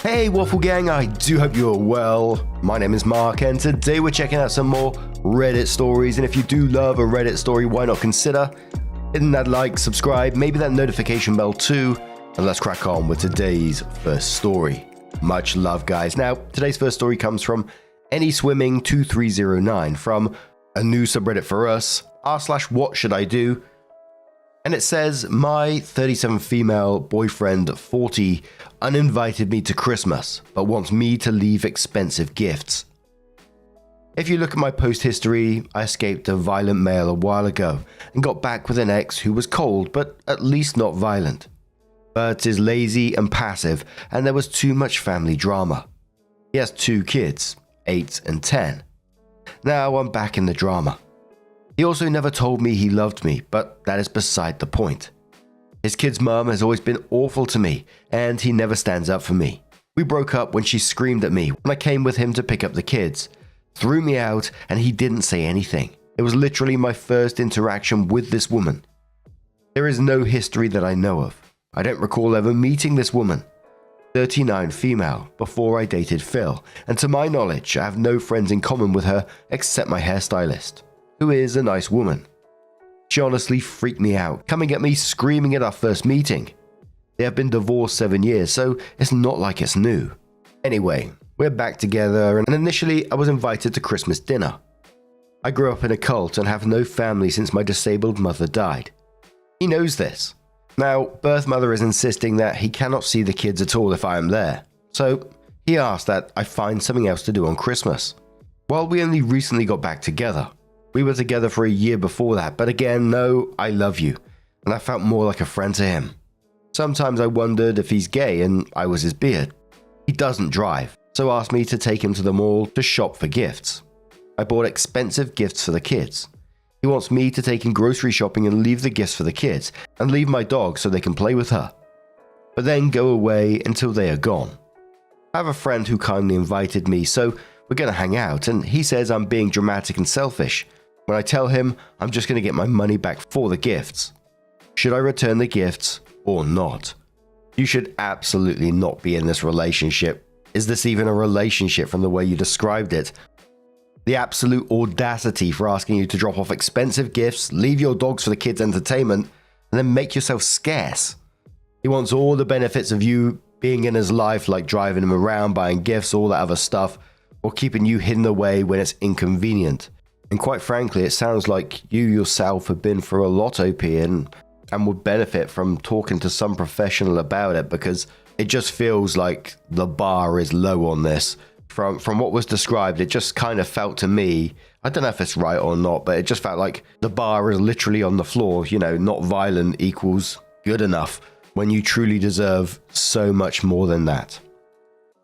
Hey Waffle Gang, I do hope you're well. My name is Mark and today we're checking out some more Reddit stories, and if you do love a Reddit story, why not consider hitting that like, subscribe, maybe that notification bell too, and let's crack on with today's first story. Much love guys. Now, today's first story comes from AnySwimming2309 from a new subreddit for us, r/what should I do? And it says, my 37 female boyfriend, 40, uninvited me to Christmas, but wants me to leave expensive gifts. If you look at my post history, I escaped a violent male a while ago and got back with an ex who was cold, but at least not violent. But is lazy and passive, and there was too much family drama. He has 2 kids, 8 and 10. Now I'm back in the drama. He also never told me he loved me, but that is beside the point. His kid's mum has always been awful to me, and he never stands up for me. We broke up when she screamed at me when I came with him to pick up the kids, threw me out, and he didn't say anything. It was literally my first interaction with this woman. There is no history that I know of. I don't recall ever meeting this woman. 39 female, before I dated Phil, and to my knowledge, I have no friends in common with her except my hairstylist, who is a nice woman. She honestly freaked me out, coming at me screaming at our first meeting. They have been divorced 7 years, so it's not like it's new. Anyway, we're back together, and initially I was invited to Christmas dinner. I grew up in a cult and have no family since my disabled mother died. He knows this. Now, birth mother is insisting that he cannot see the kids at all if I am there, so he asked that I find something else to do on Christmas. Well, we only recently got back together. We were together for a year before that, but again, no, I love you, and I felt more like a friend to him. Sometimes I wondered if he's gay and I was his beard. He doesn't drive, so asked me to take him to the mall to shop for gifts. I bought expensive gifts for the kids. He wants me to take him grocery shopping and leave the gifts for the kids, and leave my dog so they can play with her, but then go away until they are gone. I have a friend who kindly invited me, so we're going to hang out, and he says I'm being dramatic and selfish when I tell him I'm just going to get my money back for the gifts. Should I return the gifts or not? You should absolutely not be in this relationship. Is this even a relationship from the way you described it? The absolute audacity for asking you to drop off expensive gifts, leave your dogs for the kids' entertainment, and then make yourself scarce. He wants all the benefits of you being in his life, like driving him around, buying gifts, all that other stuff, or keeping you hidden away when it's inconvenient. And quite frankly, it sounds like you yourself have been through a lot, OP, and would benefit from talking to some professional about it, because it just feels like the bar is low on this. From what was described, it just kind of felt to me, I don't know if it's right or not, but it just felt like the bar is literally on the floor. You know, not violent equals good enough when you truly deserve so much more than that.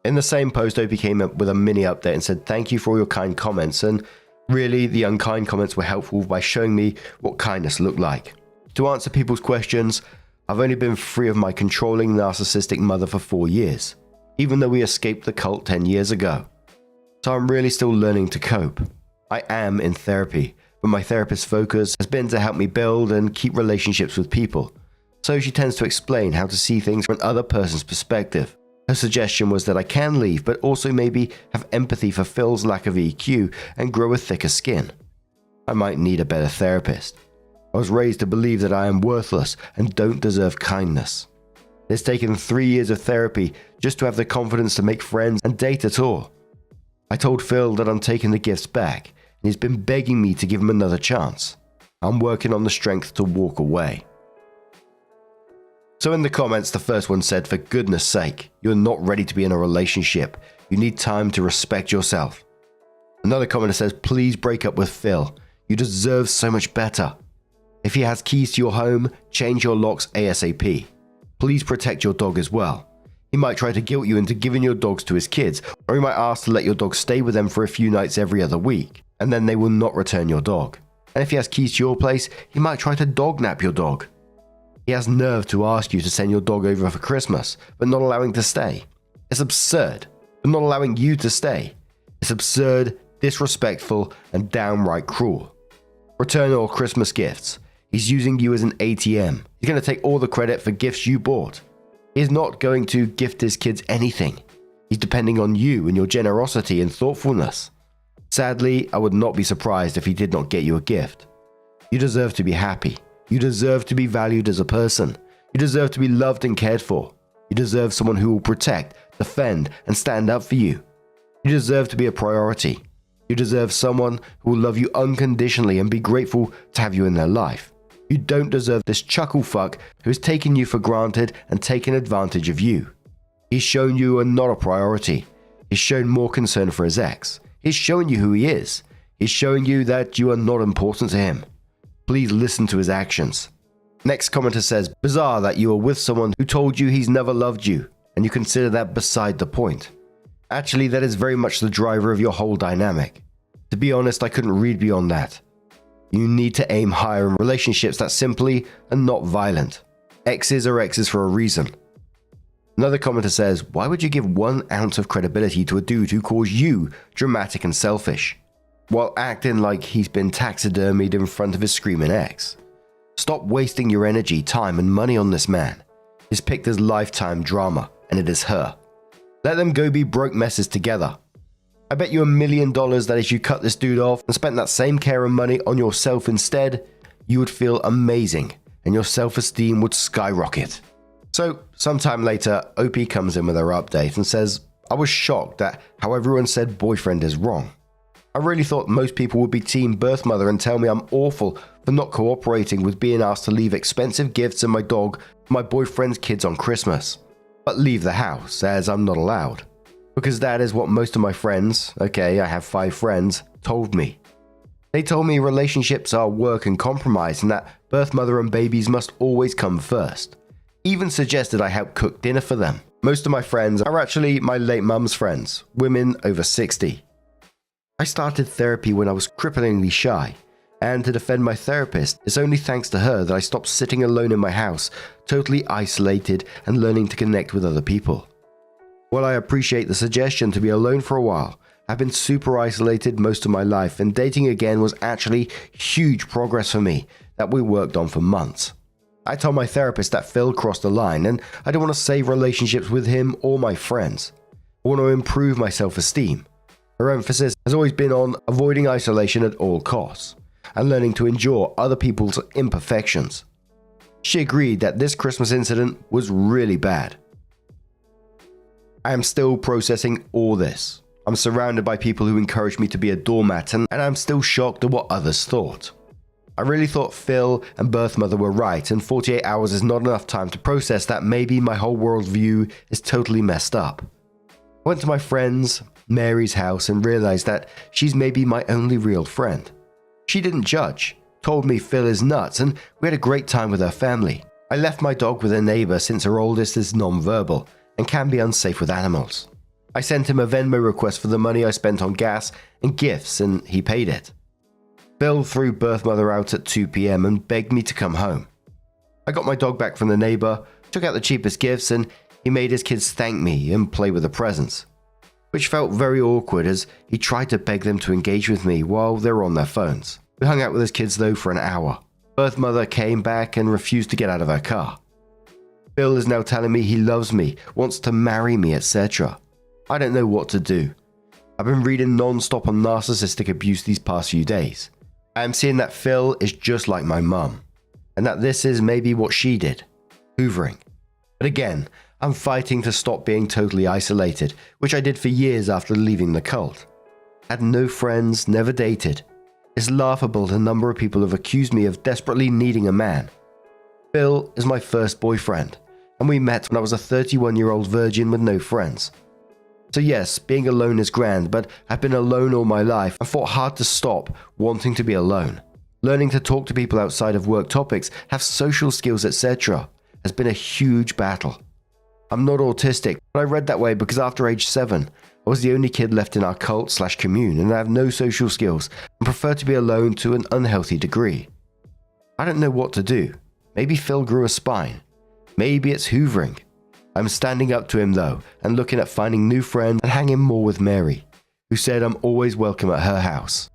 In the same post, Opie came up with a mini update and said, thank you for all your kind comments, and really, the unkind comments were helpful by showing me what kindness looked like. To answer people's questions, I've only been free of my controlling narcissistic mother for 4 years, even though we escaped the cult 10 years ago. So I'm really still learning to cope. I am in therapy, but my therapist's focus has been to help me build and keep relationships with people. So she tends to explain how to see things from another person's perspective. Her suggestion was that I can leave, but also maybe have empathy for Phil's lack of EQ and grow a thicker skin. I might need a better therapist. I was raised to believe that I am worthless and don't deserve kindness. It's taken 3 years of therapy just to have the confidence to make friends and date at all. I told Phil that I'm taking the gifts back, and he's been begging me to give him another chance. I'm working on the strength to walk away. So in the comments, the first one said, for goodness sake, you're not ready to be in a relationship. You need time to respect yourself. Another commenter says, please break up with Phil. You deserve so much better. If he has keys to your home, change your locks ASAP. Please protect your dog as well. He might try to guilt you into giving your dogs to his kids, or he might ask to let your dog stay with them for a few nights every other week, and then they will not return your dog. And if he has keys to your place, he might try to dog nap your dog. He has nerve to ask you to send your dog over for Christmas, but not allowing to stay. It's absurd, but not allowing you to stay. It's absurd, disrespectful, and downright cruel. Return all Christmas gifts. He's using you as an ATM. He's going to take all the credit for gifts you bought. He's not going to gift his kids anything. He's depending on you and your generosity and thoughtfulness. Sadly, I would not be surprised if he did not get you a gift. You deserve to be happy. You deserve to be valued as a person. You deserve to be loved and cared for. You deserve someone who will protect, defend, and stand up for you. You deserve to be a priority. You deserve someone who will love you unconditionally and be grateful to have you in their life. You don't deserve this chuckle fuck who has taken you for granted and taken advantage of you. He's shown you are not a priority. He's shown more concern for his ex. He's showing you who he is. He's showing you that you are not important to him. Please listen to his actions. Next commenter says, bizarre that you are with someone who told you he's never loved you, and you consider that beside the point. Actually, that is very much the driver of your whole dynamic. To be honest, I couldn't read beyond that. You need to aim higher in relationships that simply are not violent. Exes are exes for a reason. Another commenter says, why would you give 1 ounce of credibility to a dude who calls you dramatic and selfish, while acting like he's been taxidermied in front of his screaming ex? Stop wasting your energy, time, and money on this man. He's picked his lifetime drama, and it is her. Let them go be broke messes together. I bet you $1 million that if you cut this dude off and spent that same care and money on yourself instead, you would feel amazing, and your self-esteem would skyrocket. So, sometime later, OP comes in with her update and says, I was shocked at how everyone said boyfriend is wrong. I really thought most people would be team birth mother and tell me I'm awful for not cooperating with being asked to leave expensive gifts and my dog for my boyfriend's kids on Christmas. But leave the house, as I'm not allowed. Because that is what most of my friends, okay, I have 5 friends, told me. They told me relationships are work and compromise and that birth mother and babies must always come first. Even suggested I help cook dinner for them. Most of my friends are actually my late mum's friends, women over 60. I started therapy when I was cripplingly shy, and to defend my therapist, it's only thanks to her that I stopped sitting alone in my house, totally isolated and learning to connect with other people. While I appreciate the suggestion to be alone for a while, I've been super isolated most of my life, and dating again was actually huge progress for me that we worked on for months. I told my therapist that Phil crossed the line and I don't want to save relationships with him or my friends. I want to improve my self-esteem. Her emphasis has always been on avoiding isolation at all costs and learning to endure other people's imperfections. She agreed that this Christmas incident was really bad. I am still processing all this. I'm surrounded by people who encourage me to be a doormat and I'm still shocked at what others thought. I really thought Phil and birth mother were right, and 48 hours is not enough time to process that maybe my whole worldview is totally messed up. I went to my friend's, Mary's house and realized that she's maybe my only real friend. She didn't judge, told me Phil is nuts, and we had a great time with her family. I left my dog with a neighbor since her oldest is non-verbal and can be unsafe with animals. I sent him a Venmo request for the money I spent on gas and gifts, and he paid it. Phil threw birth mother out at 2 p.m. and begged me to come home. I got my dog back from the neighbor, took out the cheapest gifts, and he made his kids thank me and play with the presents, which felt very awkward as he tried to beg them to engage with me while they were on their phones. We hung out with his kids though for an hour. Birth mother came back and refused to get out of her car. Phil is now telling me he loves me, wants to marry me, etc. I don't know what to do. I've been reading non-stop on narcissistic abuse these past few days. I am seeing that Phil is just like my mum, and that this is maybe what she did, hoovering. But again, I'm fighting to stop being totally isolated, which I did for years after leaving the cult. Had no friends, never dated. It's laughable the number of people have accused me of desperately needing a man. Phil is my first boyfriend, and we met when I was a 31-year-old virgin with no friends. So yes, being alone is grand, but I've been alone all my life and fought hard to stop wanting to be alone. Learning to talk to people outside of work topics, have social skills, etc. has been a huge battle. I'm not autistic, but I read that way because after age 7, I was the only kid left in our cult/commune and I have no social skills and prefer to be alone to an unhealthy degree. I don't know what to do. Maybe Phil grew a spine. Maybe it's hoovering. I'm standing up to him though and looking at finding new friends and hanging more with Mary, who said I'm always welcome at her house.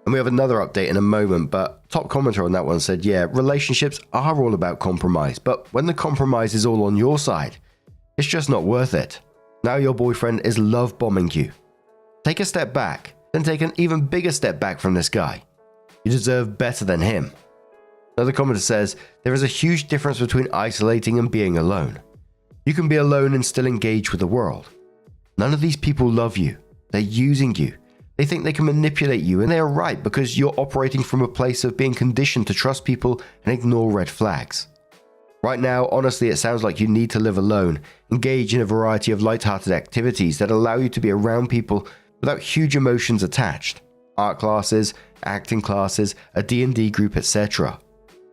And we have another update in a moment, but top commenter on that one said, yeah, relationships are all about compromise, but when the compromise is all on your side, it's just not worth it. Now your boyfriend is love bombing you. Take a step back, then take an even bigger step back from this guy. You deserve better than him. Another commenter says, there is a huge difference between isolating and being alone. You can be alone and still engage with the world. None of these people love you. They're using you. They think they can manipulate you, and they are right because you're operating from a place of being conditioned to trust people and ignore red flags. Right now, honestly, it sounds like you need to live alone, engage in a variety of light-hearted activities that allow you to be around people without huge emotions attached. Art classes, acting classes, a D&D group, etc.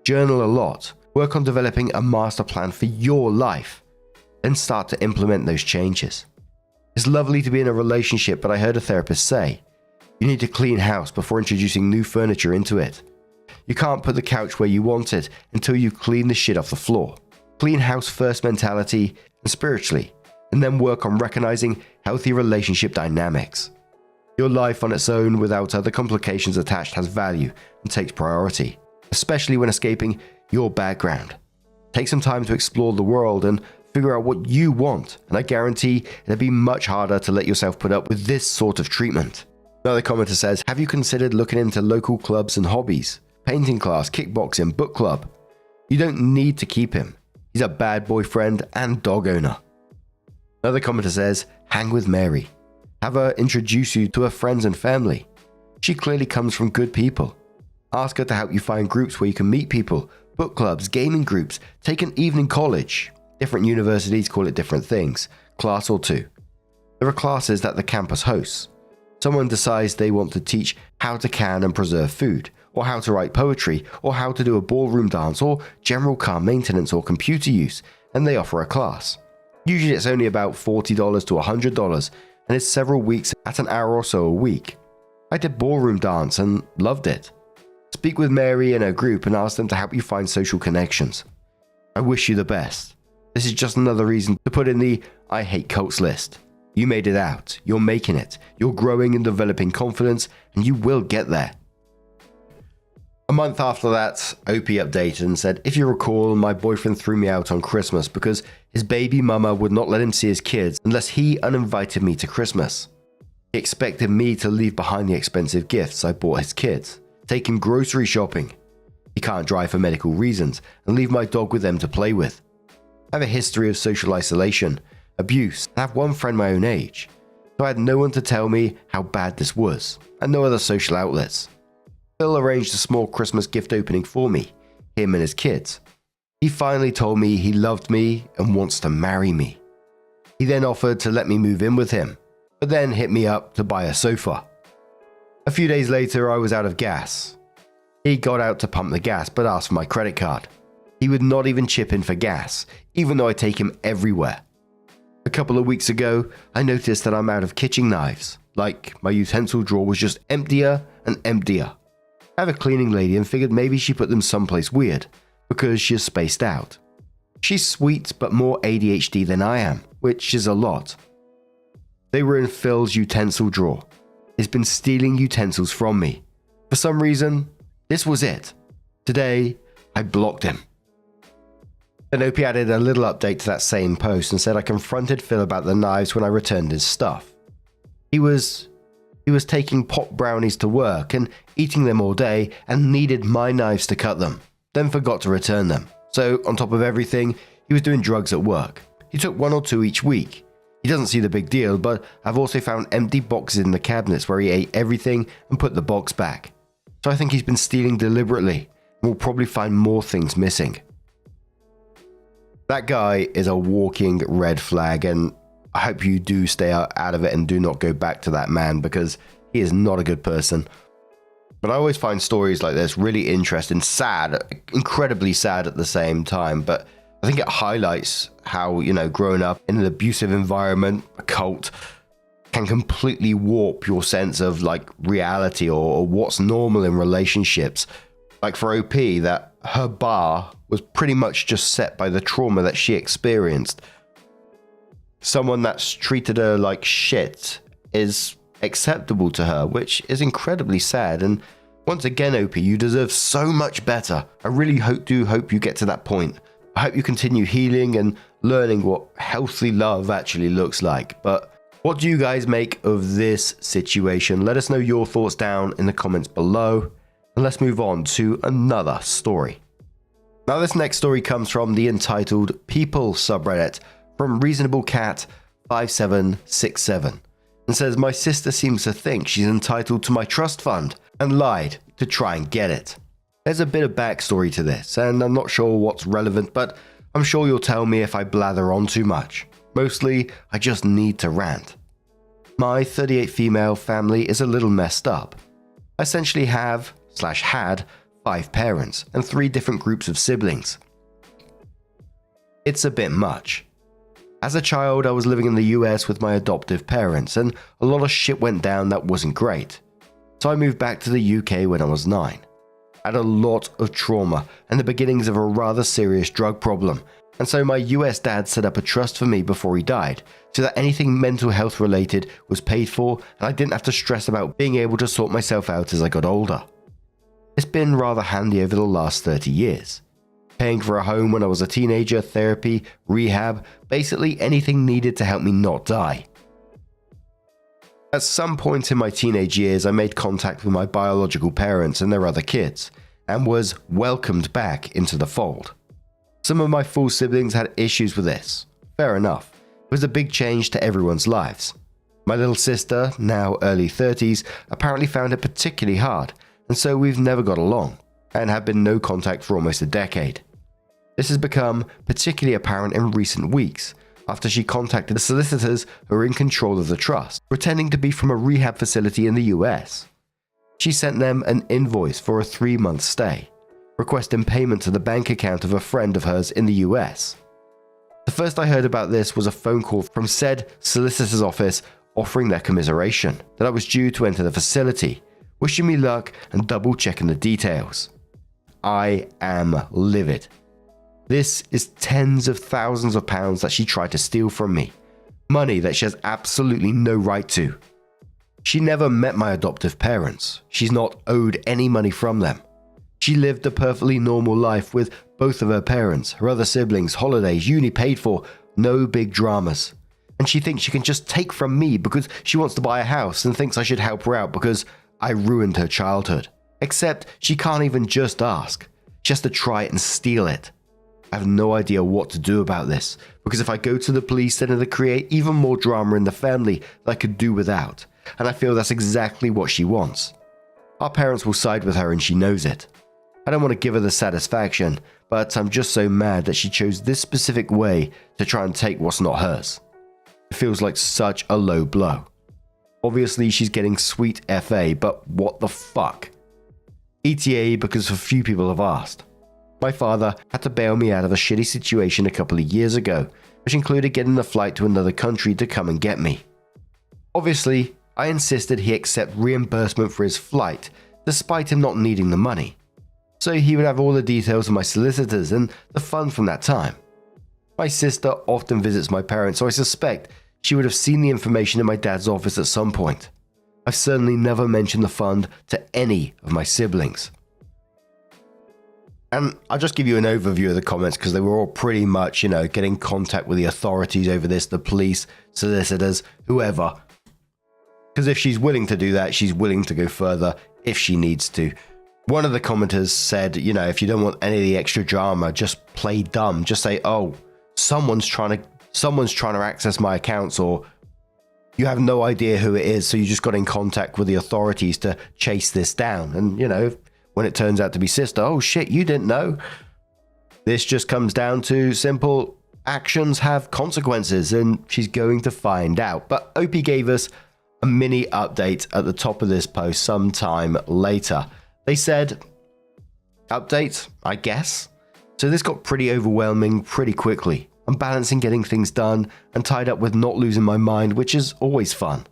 Journal a lot. Work on developing a master plan for your life. Then start to implement those changes. It's lovely to be in a relationship, but I heard a therapist say, you need to clean house before introducing new furniture into it. You can't put the couch where you want it until you clean the shit off the floor. Clean house first mentality and spiritually, and then work on recognizing healthy relationship dynamics. Your life on its own without other complications attached has value and takes priority, especially when escaping your background. Take some time to explore the world and figure out what you want, and I guarantee it'll be much harder to let yourself put up with this sort of treatment. Another commenter says, have you considered looking into local clubs and hobbies? Painting class, kickboxing, book club. You don't need to keep him. He's a bad boyfriend and dog owner. Another commenter says, hang with Mary. Have her introduce you to her friends and family. She clearly comes from good people. Ask her to help you find groups where you can meet people, book clubs, gaming groups, take an evening college. Different universities call it different things, class or two. There are classes that the campus hosts. Someone decides they want to teach how to can and preserve food, or how to write poetry, or how to do a ballroom dance, or general car maintenance or computer use, and they offer a class. Usually it's only about $40 to $100, and it's several weeks at an hour or so a week. I did ballroom dance and loved it. Speak with Mary and her group and ask them to help you find social connections. I wish you the best. This is just another reason to put in the I hate cults list. You made it out, you're making it, you're growing and developing confidence, and you will get there. A month after that, OP updated and said, if you recall, my boyfriend threw me out on Christmas because his baby mama would not let him see his kids unless he uninvited me to Christmas. He expected me to leave behind the expensive gifts I bought his kids, take him grocery shopping. He can't drive for medical reasons and leave my dog with them to play with. I have a history of social isolation, abuse, and have one friend my own age, so I had no one to tell me how bad this was, and no other social outlets. Phil arranged a small Christmas gift opening for me, him and his kids. He finally told me he loved me and wants to marry me. He then offered to let me move in with him, but then hit me up to buy a sofa. A few days later, I was out of gas. He got out to pump the gas, but asked for my credit card. He would not even chip in for gas, even though I take him everywhere. A couple of weeks ago, I noticed that I'm out of kitchen knives, like my utensil drawer was just emptier and emptier. I have a cleaning lady and figured maybe she put them someplace weird, because she's spaced out. She's sweet but more ADHD than I am, which is a lot. They were in Phil's utensil drawer. He's been stealing utensils from me. For some reason, this was it. Today, I blocked him. Then OP added a little update to that same post and said I confronted Phil about the knives when I returned his stuff. He was taking pot brownies to work and eating them all day and needed my knives to cut them, then forgot to return them. So on top of everything, he was doing drugs at work. He took 1 or 2 each week. He doesn't see the big deal, but I've also found empty boxes in the cabinets where he ate everything and put the box back. So I think he's been stealing deliberately, and we'll probably find more things missing. That guy is a walking red flag, and I hope you do stay out of it and do not go back to that man because he is not a good person. But I always find stories like this really interesting, sad, incredibly sad at the same time. But I think it highlights how, growing up in an abusive environment, a cult, can completely warp your sense of reality or what's normal in relationships. Like for OP, that her bar was pretty much just set by the trauma that she experienced. Someone that's treated her like shit is acceptable to her, which is incredibly sad. And once again, OP, you deserve so much better. I really do hope you get to that point. I hope you continue healing, and learning what healthy love actually looks like. But what do you guys make of this situation? Let us know your thoughts down in the comments below, and let's move on to another story. Now this next story comes from the entitled People subreddit from Reasonable Cat 5767 and says, my sister seems to think she's entitled to my trust fund and lied to try and get it. There's a bit of backstory to this, and I'm not sure what's relevant, but I'm sure you'll tell me if I blather on too much. Mostly, I just need to rant. My 38 female family is a little messed up. I essentially had 5 parents and 3 different groups of siblings. It's a bit much. As a child, I was living in the US with my adoptive parents, and a lot of shit went down that wasn't great. So I moved back to the UK when I was 9. I had a lot of trauma and the beginnings of a rather serious drug problem, and so my US dad set up a trust for me before he died, so that anything mental health related was paid for and I didn't have to stress about being able to sort myself out as I got older. It's been rather handy over the last 30 years. Paying for a home when I was a teenager, therapy, rehab, basically anything needed to help me not die. At some point in my teenage years, I made contact with my biological parents and their other kids, and was welcomed back into the fold. Some of my full siblings had issues with this. Fair enough. It was a big change to everyone's lives. My little sister, now early 30s, apparently found it particularly hard, and so we've never got along, and have been no contact for almost a decade. This has become particularly apparent in recent weeks, after she contacted the solicitors who are in control of the trust, pretending to be from a rehab facility in the US. She sent them an invoice for a 3-month stay, requesting payment to the bank account of a friend of hers in the US. The first I heard about this was a phone call from said solicitor's office offering their commiseration, that I was due to enter the facility, wishing me luck and double checking the details. I am livid. This is tens of thousands of pounds that she tried to steal from me. Money that she has absolutely no right to. She never met my adoptive parents. She's not owed any money from them. She lived a perfectly normal life with both of her parents, her other siblings, holidays, uni paid for, no big dramas. And she thinks she can just take from me because she wants to buy a house and thinks I should help her out because I ruined her childhood. Except she can't even just ask. She has to try and steal it. I have no idea what to do about this, because if I go to the police, then it'll create even more drama in the family that I could do without, and I feel that's exactly what she wants. Our parents will side with her and she knows it. I don't want to give her the satisfaction, but I'm just so mad that she chose this specific way to try and take what's not hers. It feels like such a low blow. Obviously she's getting sweet FA, but what the fuck? ETA because a few people have asked. My father had to bail me out of a shitty situation a couple of years ago, which included getting a flight to another country to come and get me. Obviously, I insisted he accept reimbursement for his flight, despite him not needing the money. So he would have all the details of my solicitors and the fund from that time. My sister often visits my parents, so I suspect she would have seen the information in my dad's office at some point. I've certainly never mentioned the fund to any of my siblings. And I'll just give you an overview of the comments because they were all pretty much, getting in contact with the authorities over this, the police, solicitors, whoever. Because if she's willing to do that, she's willing to go further if she needs to. One of the commenters said, if you don't want any of the extra drama, just play dumb. Just say, oh, someone's trying to access my accounts, or you have no idea who it is, so you just got in contact with the authorities to chase this down. And, when it turns out to be sister, oh shit, you didn't know. This just comes down to simple actions have consequences, and she's going to find out. But OP gave us a mini update at the top of this post sometime later. They said, update, I guess. So this got pretty overwhelming pretty quickly. I'm balancing getting things done and tied up with not losing my mind, which is always fun.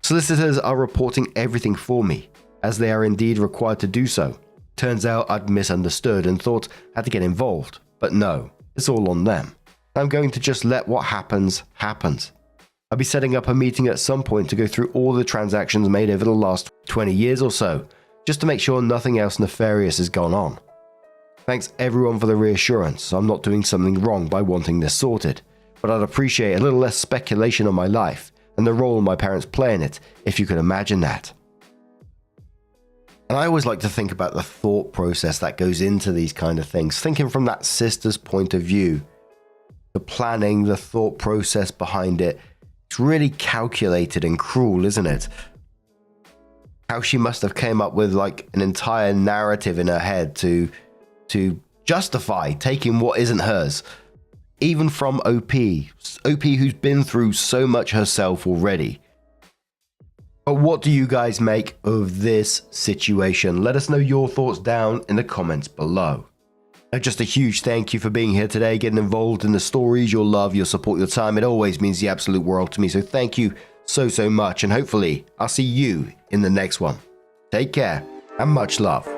Solicitors are reporting everything for me, as they are indeed required to do so. Turns out I'd misunderstood and thought I had to get involved, but no, it's all on them. I'm going to just let what happens, happens. I'll be setting up a meeting at some point to go through all the transactions made over the last 20 years or so, just to make sure nothing else nefarious has gone on. Thanks everyone for the reassurance. I'm not doing something wrong by wanting this sorted, but I'd appreciate a little less speculation on my life and the role my parents play in it, if you could imagine that. And I always like to think about the thought process that goes into these kind of things, thinking from that sister's point of view, the planning, the thought process behind it. It's really calculated and cruel, isn't it? How she must have came up with like an entire narrative in her head to justify taking what isn't hers. Even from OP who's been through so much herself already. But what do you guys make of this situation? Let us know your thoughts down in the comments below. Just a huge thank you for being here today, getting involved in the stories, your love, your support, your time. It always means the absolute world to me. So thank you so much. And hopefully I'll see you in the next one. Take care and much love.